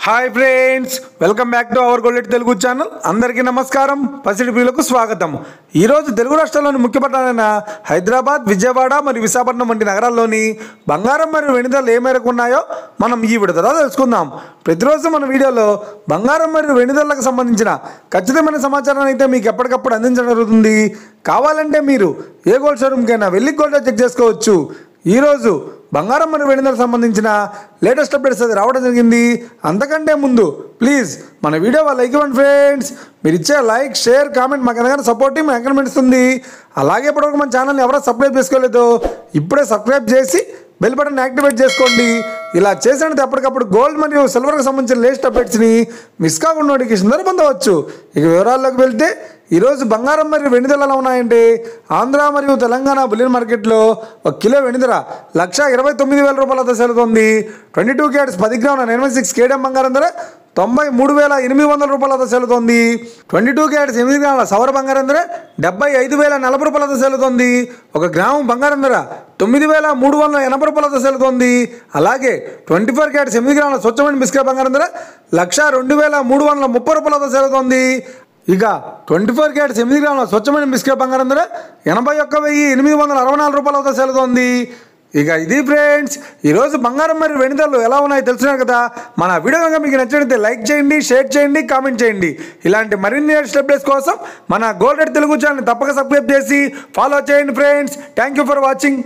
Hi friends, welcome back to our gold Telugu channel. అందరికీ నమస్కారం. పసిడి ప్రియులకు స్వాగతం. ఈరోజు తెలుగు రాష్ట్రాల్లోని ముఖ్య పట్టణాలైన హైదరాబాద్, విజయవాడ మరియు విశాఖపట్నం వంటి నగరాల్లోని బంగారం మరియు వెండి ధరలు ఏ మేరకు ఉన్నాయో మనం ఈ విడతలో తెలుసుకుందాం. ప్రతిరోజు మన వీడియోలో బంగారం మరియు వెండి ధరలకు సంబంధించిన ఖచ్చితమైన సమాచారాన్ని అయితే మీకు ఎప్పటికప్పుడు అందించడం జరుగుతుంది. కావాలంటే మీరు ఏ గోల్డ్ షోరూమ్కైనా వెళ్ళి గోల్డ్ చెక్ చేసుకోవచ్చు. ఈరోజు బంగారం మరియు వెండి ధరకు సంబంధించిన లేటెస్ట్ అప్డేట్స్ అది రావడం జరిగింది. అంతకంటే ముందు ప్లీజ్ మన వీడియో లైక్ ఇవ్వండి ఫ్రెండ్స్. మీరు ఇచ్చే లైక్, షేర్, కామెంట్ మాకు ఎంతగానో సపోర్టివ్, మాకు ఎంకరేజ్మెంట్ ఇస్తుంది. అలాగే ఇప్పటివరకు మన ఛానల్ని ఎవరో సబ్స్క్రైబ్ చేసుకోలేదో ఇప్పుడే సబ్స్క్రైబ్ చేసి బెల్ బటన్ యాక్టివేట్ చేసుకోండి. ఇలా చేసినట్టు ఎప్పటికప్పుడు గోల్డ్ మరియు సిల్వర్కి సంబంధించిన లేటెస్ట్ అప్డేట్స్ని మిస్ కాకుండా నోటిఫికేషన్ ద్వారా పొందవచ్చు. ఇక వివరాల్లోకి వెళ్తే ఈరోజు బంగారం మరియు వెండి ధరలు ఎలా ఉన్నాయంటే, ఆంధ్ర మరియు తెలంగాణ బులియన్ మార్కెట్లో 1 కిలో వెండి ధర 1,29,000 రూపాయలతో సెలుతోంది. 22 క్యారెట్స్ 10 గ్రాముల 96 కేడియం బంగారం ధర 93,800 రూపాయలతో సెలుతోంది. 22 క్యారెట్స్ 8 గ్రాముల సవర బంగారం ధర 75,040 రూపాయలతో సెలుతోంది. 1 గ్రాము బంగారం ధర 9,380 రూపాయలతో సెలుతోంది. అలాగే 24 క్యారెట్స్ 8 గ్రాముల స్వచ్ఛమైన బిస్కెట్ బంగారం ధర 1,02,330 రూపాయలతో సెలుతోంది. ఇక 24 క్యారెట్స్ 8 గ్రాముల స్వచ్ఛమైన బిస్కెట్ బంగారం ధర 81,864 రూపాయలతో సెలుతోంది. ఇక ఇది ఫ్రెండ్స్, ఈరోజు బంగారం మరియు వెండి ధరలు ఎలా ఉన్నాయో తెలుసున్నారు కదా. మన వీడియో కనుక మీకు నచ్చినట్లయితే లైక్ చేయండి, షేర్ చేయండి, కామెంట్ చేయండి. ఇలాంటి మరిన్ని లేటెస్ట్ అప్డేట్స్ కోసం మన గోల్డ్ తెలుగు ఛానల్ తప్పక సబ్స్క్రైబ్ చేసి ఫాలో చేయండి friends. Thank you for watching.